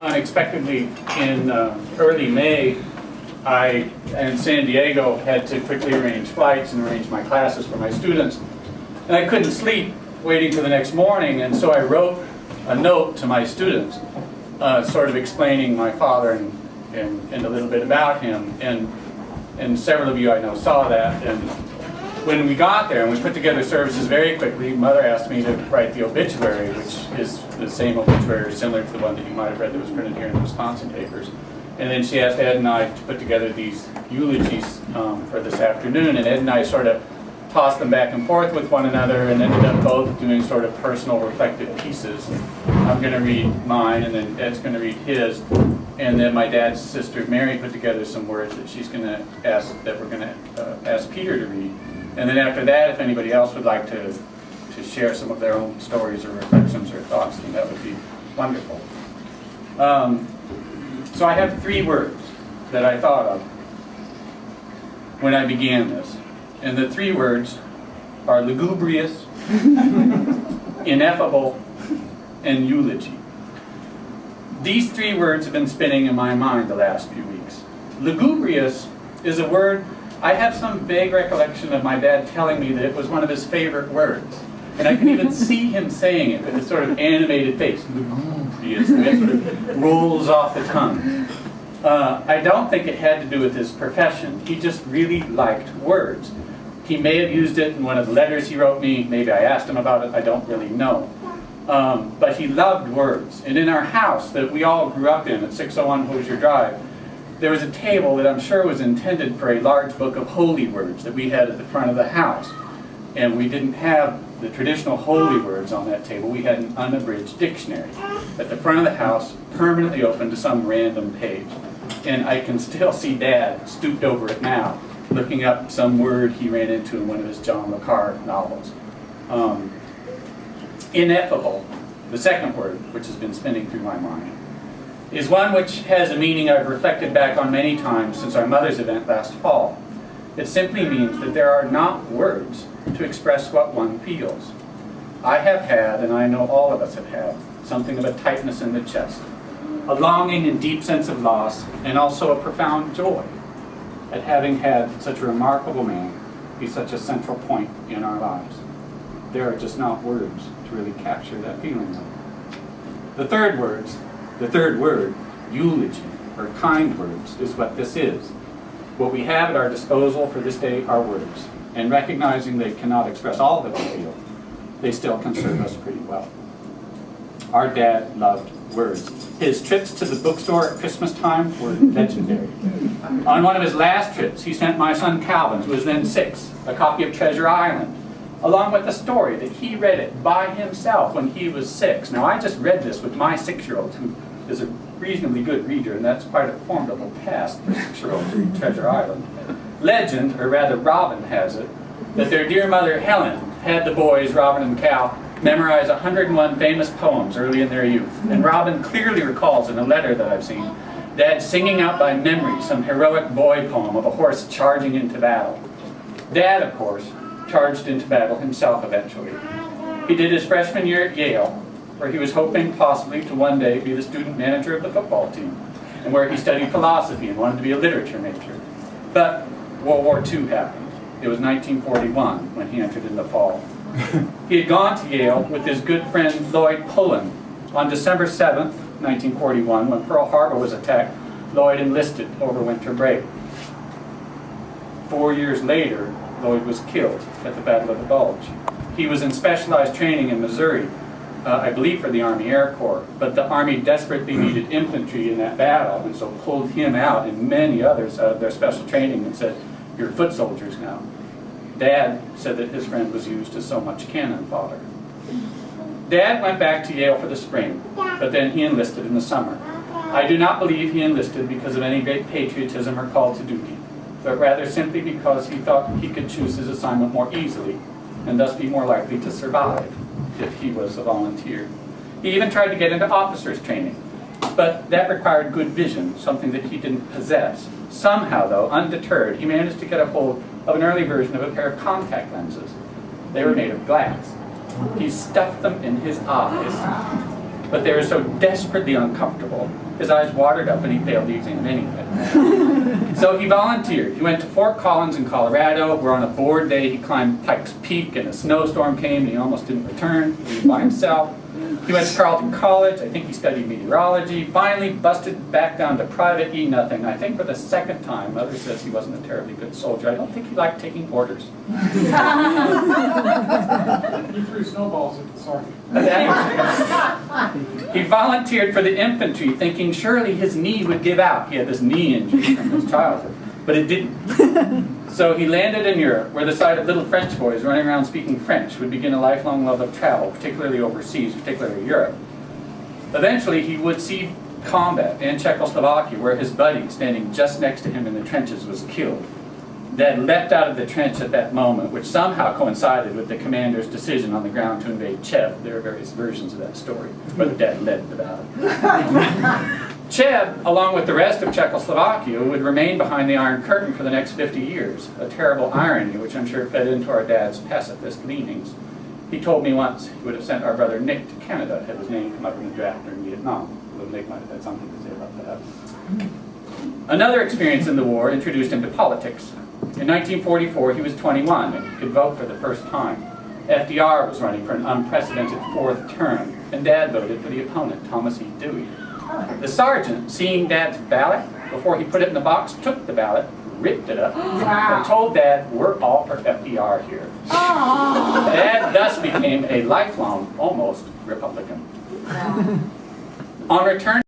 Unexpectedly, in early May, I, in San Diego, had to quickly arrange flights and arrange my classes for my students. And I couldn't sleep waiting for the next morning, and so I wrote a note to my students, sort of explaining my father and a little bit about him. And several of you I know saw that. And when we got there and we put together services very quickly, Mother asked me to write the obituary, which is the same obituary similar to the one that you might have read that was printed here in the Wisconsin papers. And then she asked Ed and I to put together these eulogies for this afternoon, and Ed and I sort of tossed them back and forth with one another and ended up both doing sort of personal reflective pieces. I'm going to read mine, and then Ed's going to read his, and then my dad's sister Mary put together some words that she's going to ask, that we're going to ask Peter to read. And then after that, if anybody else would like to share some of their own stories or reflections or thoughts, then that would be wonderful. So I have 3 words that I thought of when I began this. And the 3 words are lugubrious, ineffable, and eulogy. These 3 words have been spinning in my mind the last few weeks. Lugubrious is a word, I have some vague recollection of my dad telling me that it was one of his favorite words. And I can even see him saying it with a sort of animated face. Lugubrious, and it sort of rolls off the tongue. I don't think it had to do with his profession. He just really liked words. He may have used it in one of the letters he wrote me. Maybe I asked him about it. I don't really know. But he loved words. And in our house that we all grew up in at 601 Hoosier Drive, there was a table that I'm sure was intended for a large book of holy words that we had at the front of the house. And we didn't have the traditional holy words on that table. We had an unabridged dictionary at the front of the house, permanently open to some random page. And I can still see Dad stooped over it now, looking up some word he ran into in one of his John le Carre novels. Ineffable, the second word, which has been spinning through my mind, is one which has a meaning I've reflected back on many times since our mother's event last fall. It simply means that there are not words to express what one feels. I have had, and I know all of us have had, something of a tightness in the chest, a longing and deep sense of loss, and also a profound joy at having had such a remarkable man be such a central point in our lives. There are just not words to really capture that feeling of. The third word, eulogy, or kind words, is what this is. What we have at our disposal for this day are words, and recognizing they cannot express all that we feel, they still can serve us pretty well. Our dad loved words. His trips to the bookstore at Christmas time were legendary. On one of his last trips, he sent my son Calvin, who was then 6, a copy of Treasure Island, along with a story that he read it by himself when he was 6. Now, I just read this with my 6-year-old, who is a reasonably good reader, and that's quite a formidable task for a 6-year-old to read Treasure Island. Legend, or rather Robin has it, that their dear mother Helen had the boys, Robin and Cal, memorize 101 famous poems early in their youth. And Robin clearly recalls in a letter that I've seen, Dad singing out by memory some heroic boy poem of a horse charging into battle. Dad, of course, charged into battle himself eventually. He did his freshman year at Yale, where he was hoping possibly to one day be the student manager of the football team, and where he studied philosophy and wanted to be a literature major. But World War II happened. It was 1941 when he entered in the fall. He had gone to Yale with his good friend Lloyd Pullen. On December 7th, 1941, when Pearl Harbor was attacked, Lloyd enlisted over winter break. 4 years later, Lloyd was killed at the Battle of the Bulge. He was in specialized training in Missouri, I believe for the Army Air Corps, but the Army desperately needed infantry in that battle, and so pulled him out and many others out of their special training and said, "You're foot soldiers now." Dad said that his friend was used as so much cannon fodder. Dad went back to Yale for the spring, but then he enlisted in the summer. I do not believe he enlisted because of any great patriotism or call to duty, but rather simply because he thought he could choose his assignment more easily, and thus be more likely to survive if he was a volunteer. He even tried to get into officers training, but that required good vision, something that he didn't possess. Somehow, though, undeterred, he managed to get a hold of an early version of a pair of contact lenses. They were made of glass. He stuffed them in his eyes but they were so desperately uncomfortable, his eyes watered up and he failed the exam anyway. So he volunteered. He went to Fort Collins in Colorado, where on a board day he climbed Pikes Peak and a snowstorm came and he almost didn't return. He was by himself. He went to Carleton College. I think he studied meteorology. Finally busted back down to private E-nothing. I think for the second time. Mother says he wasn't a terribly good soldier. I don't think he liked taking orders. He threw snowballs at the sergeant. He volunteered for the infantry, thinking surely his knee would give out. He had this knee injury from his childhood, but it didn't. So he landed in Europe, where the sight of little French boys running around speaking French would begin a lifelong love of travel, particularly overseas, particularly Europe. Eventually, he would see combat in Czechoslovakia, where his buddy, standing just next to him in the trenches, was killed. Dad leapt out of the trench at that moment, which somehow coincided with the commander's decision on the ground to invade Chev. There are various versions of that story, but Dad led the battle. Chev, along with the rest of Czechoslovakia, would remain behind the Iron Curtain for the next 50 years, a terrible irony which I'm sure fed into our dad's pacifist leanings. He told me once he would have sent our brother Nick to Canada had his name come up in the draft during Vietnam. Although Nick might have had something to say about that. Another experience in the war introduced him to politics. In 1944, he was 21 and he could vote for the first time. FDR was running for an unprecedented fourth term, and Dad voted for the opponent, Thomas E. Dewey. The sergeant, seeing Dad's ballot, before he put it in the box, took the ballot, ripped it up, and told Dad, "We're all for FDR here." Dad thus became a lifelong, almost Republican. On return